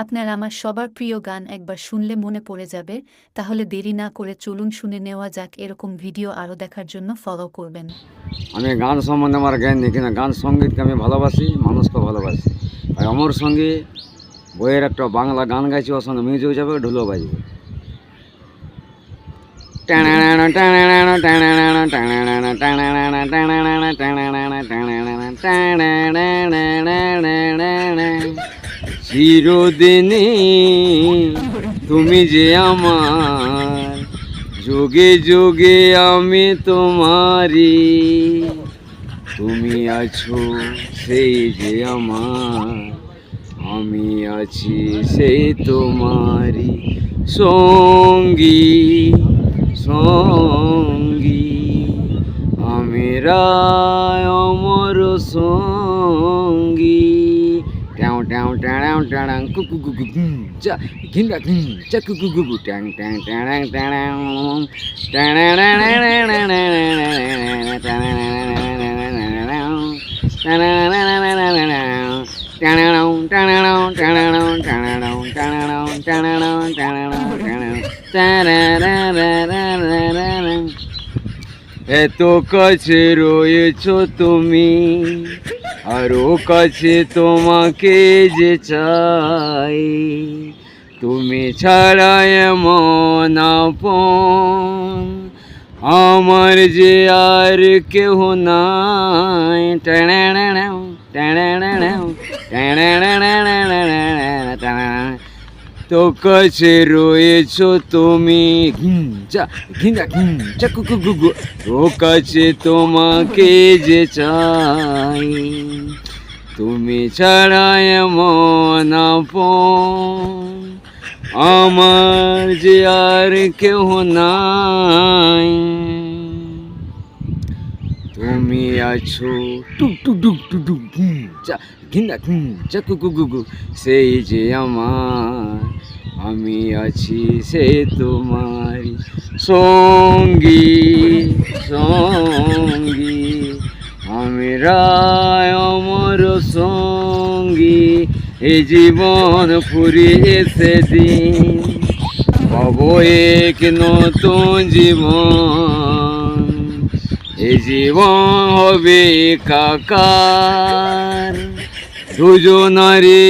আপনার আমার সবার প্রিয় গান একবার শুনলে মনে পড়ে যাবে, তাহলে দেরি না করে চলুন শুনে নেওয়া যাক। এরকম ভিডিও আরও দেখার জন্য ফলো করবেন। আমি গান সম্বন্ধে আমার জ্ঞান নেই, কিন্তু গান সঙ্গীতকে আমি ভালোবাসি, মানুষকে ভালোবাসি। আর আমার সঙ্গে বইয়ের একটা বাংলা গান গাইছি, ওর সঙ্গে মিউজিক যাবে, ঢোলও বাজবে। চিরদিনই তুমি যে আমার, যুগে যুগে আমি তোমারি, তুমি আছো সেই যে আমার, আমি আছি সেই তোমারি সঙ্গী সঙ্গী, আমি রায় অমর সঙ্গী। ট্যাও ট্যাও ট্যাঁড়াও ট্যাঁড়াং কুকু কুকু চা ঘিন্দা চা কুকু কুকু ট্যাং ট্যাং ট্যাঁড়াং ট্যাঁড়াং এত কাছে রয়েছো তুমি, আরো কাছে তোমাকে যে চাই, তুমি ছাড়া এমন আপন আমার যে আর কেহ নাই। তো কাছে রয়েছো তুমি, তো কাছে তোমাকে যে চাই, তুমি ছাড়া এমন আপন আমার যে আর কেহ নাই। তুমি আছো টুক টুক টুক টুক টুক চা ঘিন্দা চা কুকু কুকু সেই যে আমার, আমি আছি সে তোমারি সঙ্গী সঙ্গী, আমি রায় অমর সঙ্গী। এই জীবন ফুরিয়ে সেদিন পাবো এক নতুন জীবন, এই জীবন হবে একাকার, দুজনারে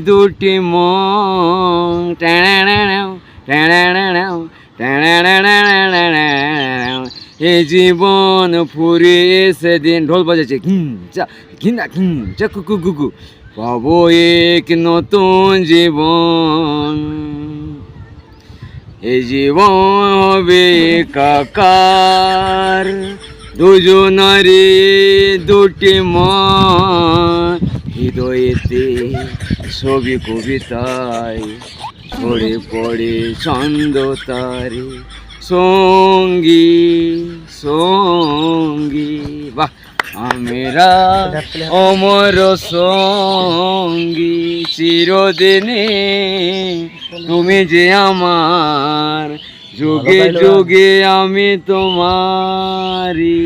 দুটি মন। এই জীবন ফুরিয়ে সেদিন ঢোল বাজাচ্ছে ঘিন্দা কুকু কুকু, পাবো এক নতুন জীবন, এই জীবন হবে একাকার, দুজনারে দুটি মন। হৃদয়েতে ছবি কবিতায় পড়ে পড়ে ছন্দ তারে সঙ্গী সঙ্গী। বাহ, আমরা অমর সঙ্গী, চিরদিনে তুমি যে আমার, যুগে যুগে আমি তোমারি।